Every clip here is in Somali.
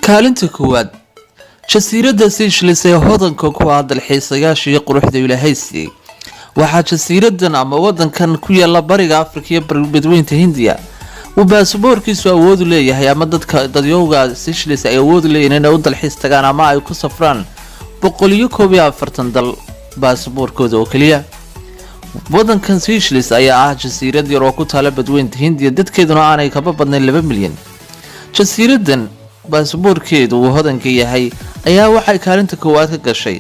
kaalinta koowaad jasiiradda Seychelles ee hodanka ku ah dalxiisayaasha iyo quruxda Ilaahay siiyay. waxaa jasiiradan ama wadankan ku yaala bariga Afrika iyo badweynta Hindiya uu baasaboorkiisu awood u leeyahay ama dadyowga Seychelles ay awood u leeyihiin inay u dalxiis tagaan ama ay ku safraan 141 dal baasaboorkooda oo kaliya. wadankan Seychelles ayaa ah jasiirad yar oo ku taala badweynta Hindiya, dadkeeduna aanay ka badnayn 2 milyan. jasiiradan baasaboorkeedu uu hodanka yahay ayaa waxay kaalinta koowaad ka gashay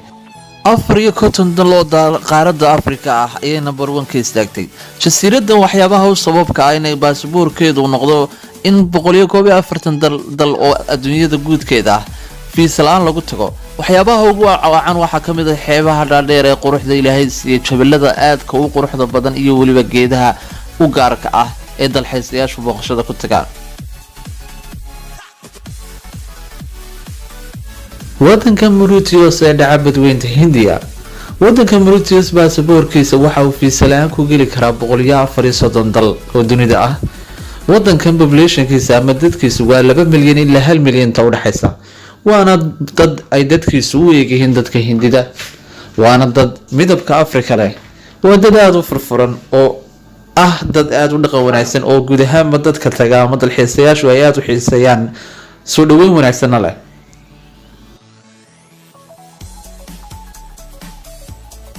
54 dal oo qaaradda Afrika ah ayay number 1 ka istaagtay. jasiiradan waxyaabaha u sababka ah inay baasaboorkeedu noqdo in 141 dal oo adduunyada guudkeeda ah fiisa la'aan lagu tago. waxyaabaha ugu wacan waxaa ka mid ah xeebaha dhaadheer ee quruxda Ilaahay siiyay, jabalada aadka u quruxda badan iyo waliba geedaha u gaarka ah ee dalxiisayaashu booqashada ku tagaan. wadanka Mauritius ee dhaca badweynta Hindiya. wadanka Mauritius baasaboorkiisa waxa uu fiisa la'aan ku geli karaa 134 dal oo dunida ah. wadankan populationkiisa ama dadkiisu waa 2 milyan ilaa 1 milyan ta u dhaxaysa, waana dad ay dadkiisu u eegayeen dadka Hindida, waana dad midabka Afrika leh, waa dad aad u furfuran oo ah dad aad u dhaqan wanaagsan oo guud ahaan dadka taga ama dalxiisayaashu ay aad u xiiseeyaan soo dhaweyn wanaagsan leh.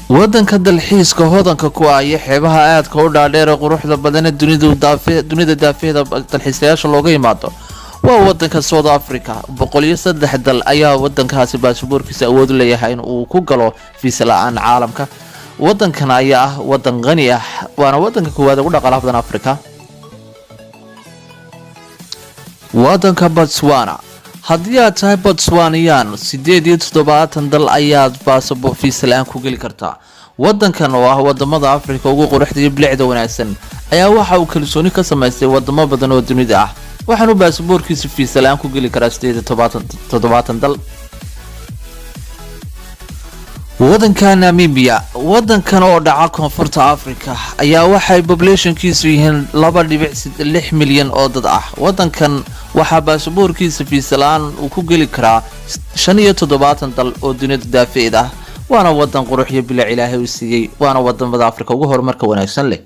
wadanka dalxiiska hodanka ku ah iyo xeebaha aadka u dhaadheer ee quruxda badan ee dunida daafeeda dalxiisayaasha looga yimaado waa wadanka South Africa. 103 dal ayaa wadankaasi baasaboorkiisa awood u leeyahay in uu ku galo fiisa la'aan caalamka. wadankan ayaa ah wadan qani ah, waana wadanka koowaad ugu dhaqaalaha badan Afrika. wadanka Botswana. haddii aad tahay Botswanian 78 dal ayaad baasaboor fiisa la'aan ku geli kartaa. wadankan oo ah wadamada Afrika ugu quruxda iyo bilicda wanaagsan ayaa waxa uu kalsooni ka samaystay wadamo badan oo dunida ah, waxaanu baasaboorkiisa fiisa la'aan ku geli karaa 87 dal. wadanka Namibia. wadankan oo dhaca koonfurta Afrika ayaa waxay populationkiisu yihiin 2.6 milyan oo dad ah. wadankan waxaa baasaboorkiisa fiisa la'aan uu ku geli karaa 75 dal oo dunida daafeed ah, waana wadan qurux iyo bilic Ilaahay u siiyay, waana wadamada Afrika ugu horumarka wanaagsan leh.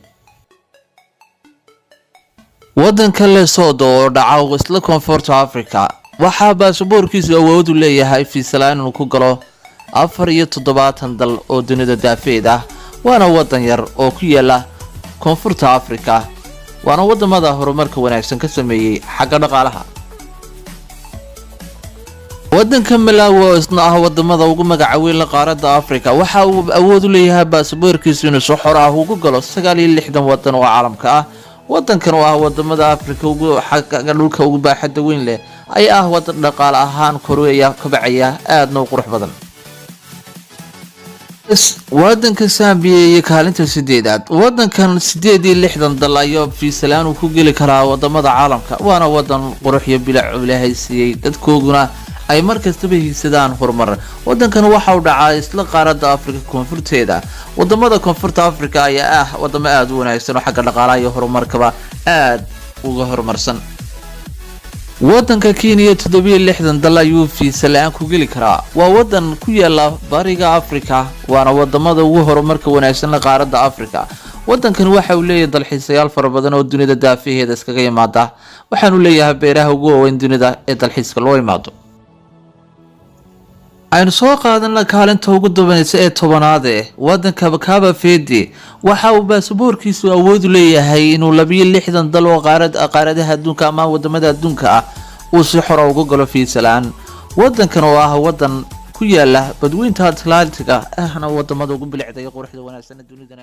wadanka Lesotho oo dhaca isla koonfurta Afrika waxaa baasaboorkiisu awood u leeyahay fiisa la'aan inuu ku galo 74 dal oo dunida daafeed ah, waana wadan yar oo ku yaala koonfurta Afrika, waana wadamada horumarka wanaagsan ka sameeyay xagga dhaqaalaha. wadanka Malawi isna ah wadamada ugu magaca weyn qaaradda Afrika waxa uu awood u leeyahay baasaboorkiisu inuu soo xor ah ugu galo 69 wadan oo caalamka ah. wadankan oo ah wadamada Afrika ugu xagga dhulka ugu baaxadda weyn leh ay ah wadan dhaqaale ahaan koreeya ka bacaya aadna u qurux badan. wadanka Zambia iyo kaalinta 8aad. wadankan 68 dal ayaa fiisa la'aan ku geli karaa wadamada caalamka, waana wadan qurux iyo bilic Ilaahay siiyay, dadkooduna ay markastaba hiisadaan horumar. wadankan waxa uu dhacaa isla qaaradda Afrika koonfurteeda. wadamada koonfurta Afrika ayaa ah wadamo aad u wanaagsan oo xagga dhaqaalaha iyo horumarkaba aad uga horumarsan. wadanka Kenya 67 dal ayuu fiisa la'aan ku geli karaa. waa wadan ku yaala bariga Afrika, waana wadamada ugu horumarka wanaagsan qaaradda Afrika. wadankan waxa uu leeyahay dalxiisayaal fara badan oo dunida daafeeda iskaga yimaada, waxaanu leeyahay beeraha ugu weyn dunida ee dalxiiska loo yimaado. aynu soo qaadanaa kaalinta ugu dambaysa ee 10aad ee wadanka Cabo Verde. waxa uu baasaboorkiisu awood u leeyahay inuu 62 dal oo qaaradaha adduunka ama wadamada adduunka ah uu si xor ah uga galo fiisa la'aan. wadankan oo ah wadan ku yaala badweynta Atlantic ahna wadamada ugu bilicda iyo quruxda wanaagsan dunida.